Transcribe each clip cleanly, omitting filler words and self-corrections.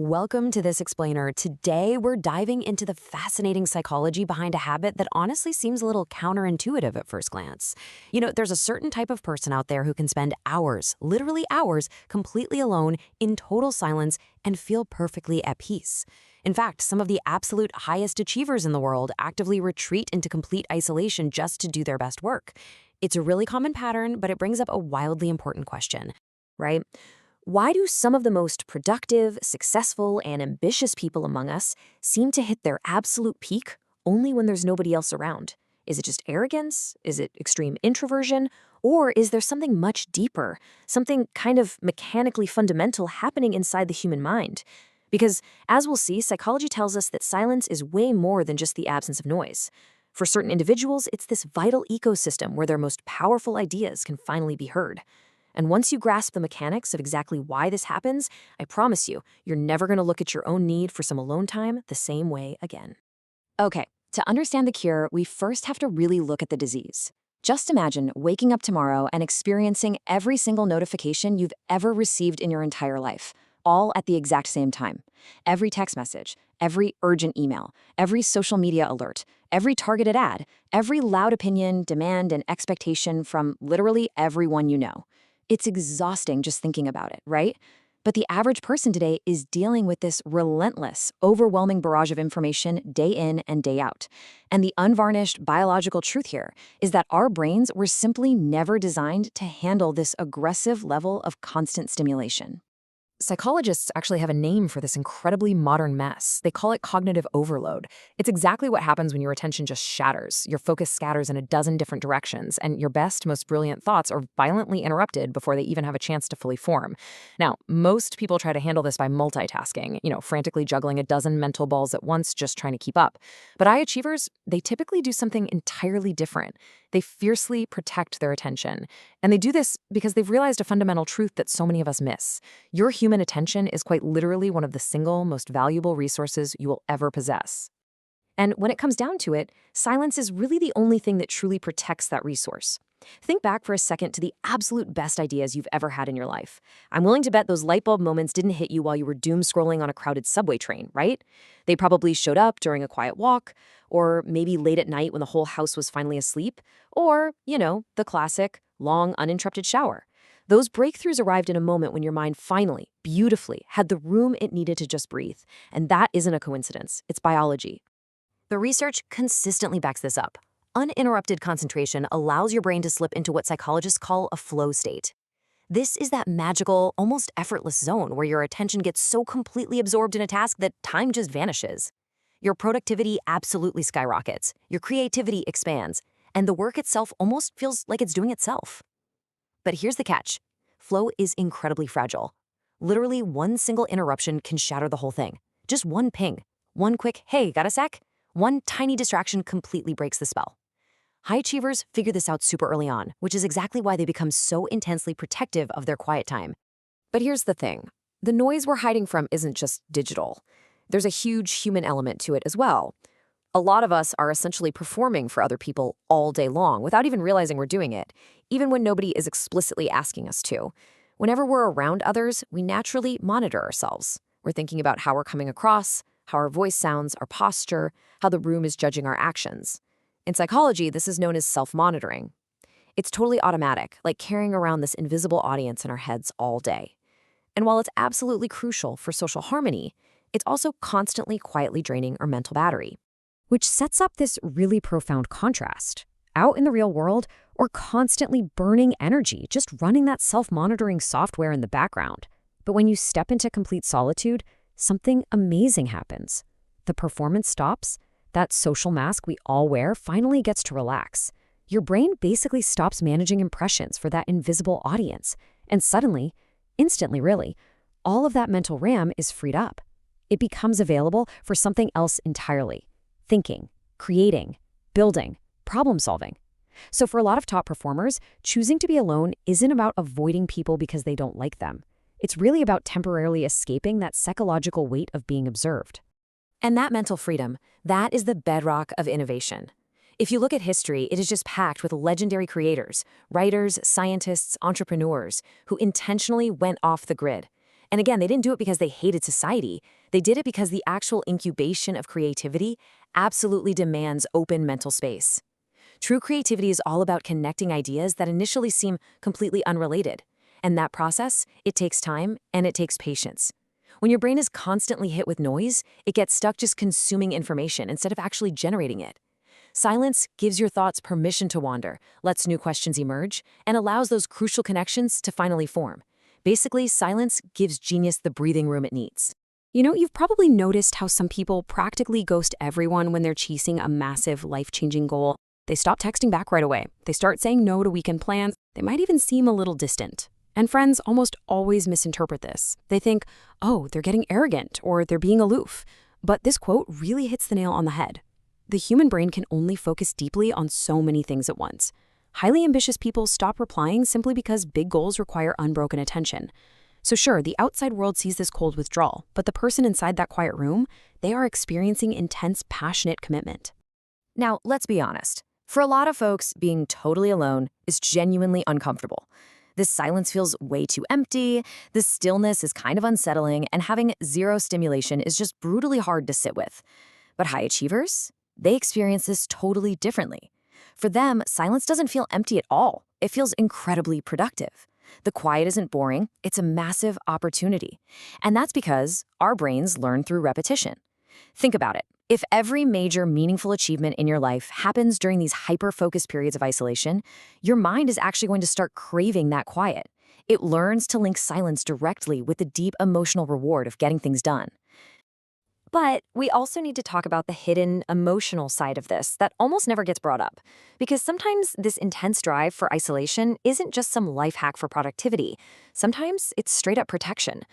Welcome to This Explainer. Today, we're diving into the fascinating psychology behind a habit that honestly seems a little counterintuitive at first glance. There's a certain type of person out there who can spend hours, literally hours, completely alone, in total silence, and feel perfectly at peace. In fact, some of the absolute highest achievers in the world actively retreat into complete isolation just to do their best work. It's a really common pattern, but it brings up a wildly important question, right? Why do some of the most productive, successful, and ambitious people among us seem to hit their absolute peak only when there's nobody else around? Is it just arrogance? Is it extreme introversion? Or is there something much deeper, something kind of mechanically fundamental happening inside the human mind? Because, as we'll see, psychology tells us that silence is way more than just the absence of noise. For certain individuals, it's this vital ecosystem where their most powerful ideas can finally be heard. And once you grasp the mechanics of exactly why this happens, I promise you, you're never going to look at your own need for some alone time the same way again. Okay, to understand the cure, we first have to really look at the disease. Just imagine waking up tomorrow and experiencing every single notification you've ever received in your entire life, all at the exact same time. Every text message, every urgent email, every social media alert, every targeted ad, every loud opinion, demand, and expectation from literally everyone you know. It's exhausting just thinking about it, right? But the average person today is dealing with this relentless, overwhelming barrage of information day in and day out. And the unvarnished biological truth here is that our brains were simply never designed to handle this aggressive level of constant stimulation. Psychologists actually have a name for this incredibly modern mess. They call it cognitive overload. It's exactly what happens when your attention just shatters, your focus scatters in a dozen different directions, and your best, most brilliant thoughts are violently interrupted before they even have a chance to fully form. Now, most people try to handle this by multitasking, frantically juggling a dozen mental balls at once, just trying to keep up. But high achievers, they typically do something entirely different. They fiercely protect their attention. And they do this because they've realized a fundamental truth that so many of us miss. Your human attention is quite literally one of the single most valuable resources you will ever possess. And when it comes down to it, silence is really the only thing that truly protects that resource. Think back for a second to the absolute best ideas you've ever had in your life. I'm willing to bet those light bulb moments didn't hit you while you were doom scrolling on a crowded subway train, right? They probably showed up during a quiet walk, or maybe late at night when the whole house was finally asleep, or, the classic, long, uninterrupted shower. Those breakthroughs arrived in a moment when your mind finally, beautifully, had the room it needed to just breathe. And that isn't a coincidence. It's biology. The research consistently backs this up. Uninterrupted concentration allows your brain to slip into what psychologists call a flow state. This is that magical, almost effortless zone where your attention gets so completely absorbed in a task that time just vanishes. Your productivity absolutely skyrockets, your creativity expands, and the work itself almost feels like it's doing itself. But here's the catch. Flow is incredibly fragile. Literally, one single interruption can shatter the whole thing. Just one ping, one quick, hey, got a sec? One tiny distraction completely breaks the spell. High achievers figure this out super early on, which is exactly why they become so intensely protective of their quiet time. But here's the thing. The noise we're hiding from isn't just digital. There's a huge human element to it as well. A lot of us are essentially performing for other people all day long without even realizing we're doing it, even when nobody is explicitly asking us to. Whenever we're around others, we naturally monitor ourselves. We're thinking about how we're coming across, how our voice sounds, our posture, how the room is judging our actions. In psychology, this is known as self-monitoring. It's totally automatic, like carrying around this invisible audience in our heads all day. And while it's absolutely crucial for social harmony, it's also constantly quietly draining our mental battery. Which sets up this really profound contrast. Out in the real world, we're constantly burning energy, just running that self-monitoring software in the background. But when you step into complete solitude, something amazing happens. The performance stops. That social mask we all wear finally gets to relax. Your brain basically stops managing impressions for that invisible audience. And suddenly, instantly really, all of that mental RAM is freed up. It becomes available for something else entirely. Thinking, creating, building, problem solving. So for a lot of top performers, choosing to be alone isn't about avoiding people because they don't like them. It's really about temporarily escaping that psychological weight of being observed. And that mental freedom, that is the bedrock of innovation. If you look at history, it is just packed with legendary creators, writers, scientists, entrepreneurs, who intentionally went off the grid. And again, they didn't do it because they hated society. They did it because the actual incubation of creativity absolutely demands open mental space. True creativity is all about connecting ideas that initially seem completely unrelated. And that process, it takes time and it takes patience. When your brain is constantly hit with noise, it gets stuck just consuming information instead of actually generating it. Silence gives your thoughts permission to wander, lets new questions emerge, and allows those crucial connections to finally form. Basically, silence gives genius the breathing room it needs. You've probably noticed how some people practically ghost everyone when they're chasing a massive, life-changing goal. They stop texting back right away. They start saying no to weekend plans. They might even seem a little distant. And friends almost always misinterpret this. They think, oh, they're getting arrogant or they're being aloof. But this quote really hits the nail on the head. The human brain can only focus deeply on so many things at once. Highly ambitious people stop replying simply because big goals require unbroken attention. So sure, the outside world sees this cold withdrawal, but the person inside that quiet room, they are experiencing intense, passionate commitment. Now, let's be honest. For a lot of folks, being totally alone is genuinely uncomfortable. This silence feels way too empty, the stillness is kind of unsettling, and having zero stimulation is just brutally hard to sit with. But high achievers? They experience this totally differently. For them, silence doesn't feel empty at all. It feels incredibly productive. The quiet isn't boring, it's a massive opportunity. And that's because our brains learn through repetition. Think about it. If every major meaningful achievement in your life happens during these hyper-focused periods of isolation, your mind is actually going to start craving that quiet. It learns to link silence directly with the deep emotional reward of getting things done. But we also need to talk about the hidden emotional side of this that almost never gets brought up. Because sometimes this intense drive for isolation isn't just some life hack for productivity. Sometimes it's straight up protection.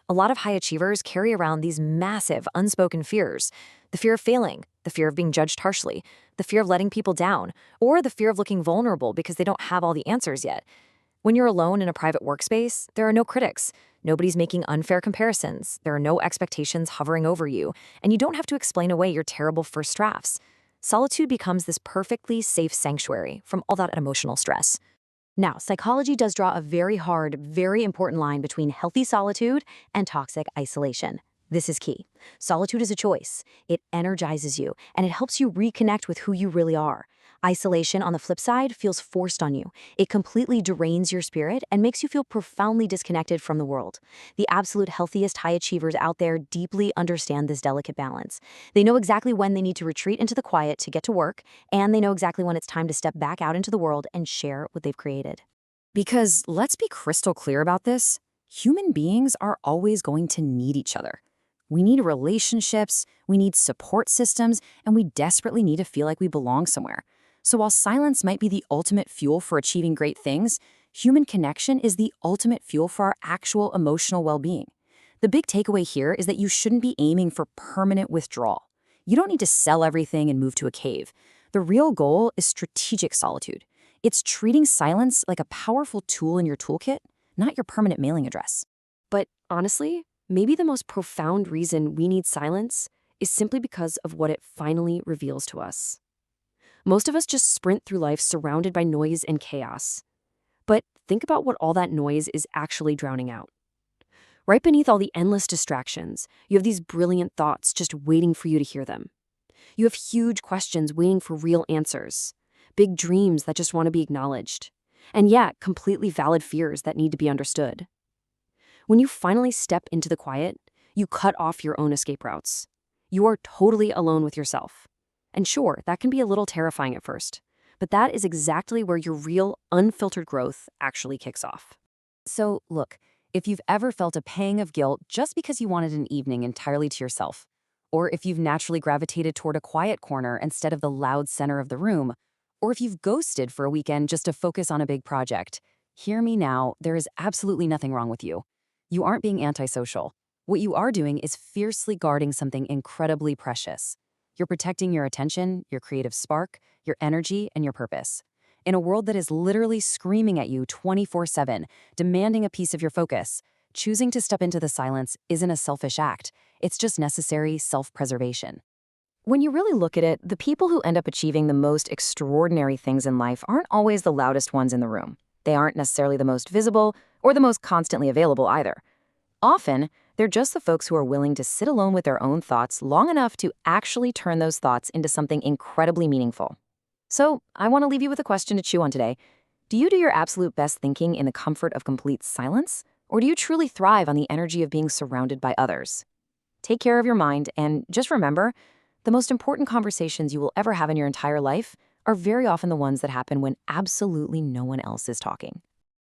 A lot of high achievers carry around these massive, unspoken fears. The fear of failing, the fear of being judged harshly, the fear of letting people down, or the fear of looking vulnerable because they don't have all the answers yet. When you're alone in a private workspace, there are no critics. Nobody's making unfair comparisons. There are no expectations hovering over you, and you don't have to explain away your terrible first drafts. Solitude becomes this perfectly safe sanctuary from all that emotional stress. Now, psychology does draw a very hard, very important line between healthy solitude and toxic isolation. This is key. Solitude is a choice. It energizes you, and it helps you reconnect with who you really are. Isolation, on the flip side, feels forced on you. It completely drains your spirit and makes you feel profoundly disconnected from the world. The absolute healthiest high achievers out there deeply understand this delicate balance. They know exactly when they need to retreat into the quiet to get to work, and they know exactly when it's time to step back out into the world and share what they've created. Because let's be crystal clear about this, human beings are always going to need each other. We need relationships, we need support systems, and we desperately need to feel like we belong somewhere. So while silence might be the ultimate fuel for achieving great things, human connection is the ultimate fuel for our actual emotional well-being. The big takeaway here is that you shouldn't be aiming for permanent withdrawal. You don't need to sell everything and move to a cave. The real goal is strategic solitude. It's treating silence like a powerful tool in your toolkit, not your permanent mailing address. But honestly, maybe the most profound reason we need silence is simply because of what it finally reveals to us. Most of us just sprint through life surrounded by noise and chaos. But think about what all that noise is actually drowning out. Right beneath all the endless distractions, you have these brilliant thoughts just waiting for you to hear them. You have huge questions waiting for real answers, big dreams that just want to be acknowledged, and yet completely valid fears that need to be understood. When you finally step into the quiet, you cut off your own escape routes. You are totally alone with yourself. And sure, that can be a little terrifying at first, but that is exactly where your real, unfiltered growth actually kicks off. So look, if you've ever felt a pang of guilt just because you wanted an evening entirely to yourself, or if you've naturally gravitated toward a quiet corner instead of the loud center of the room, or if you've ghosted for a weekend just to focus on a big project, hear me now, there is absolutely nothing wrong with you. You aren't being antisocial. What you are doing is fiercely guarding something incredibly precious. You're protecting your attention, your creative spark, your energy, and your purpose. In a world that is literally screaming at you 24/7, demanding a piece of your focus, choosing to step into the silence isn't a selfish act. It's just necessary self-preservation. When you really look at it, the people who end up achieving the most extraordinary things in life aren't always the loudest ones in the room. They aren't necessarily the most visible or the most constantly available either. Often, they're just the folks who are willing to sit alone with their own thoughts long enough to actually turn those thoughts into something incredibly meaningful. So, I want to leave you with a question to chew on today. Do you do your absolute best thinking in the comfort of complete silence? Or do you truly thrive on the energy of being surrounded by others? Take care of your mind, and just remember, the most important conversations you will ever have in your entire life are very often the ones that happen when absolutely no one else is talking.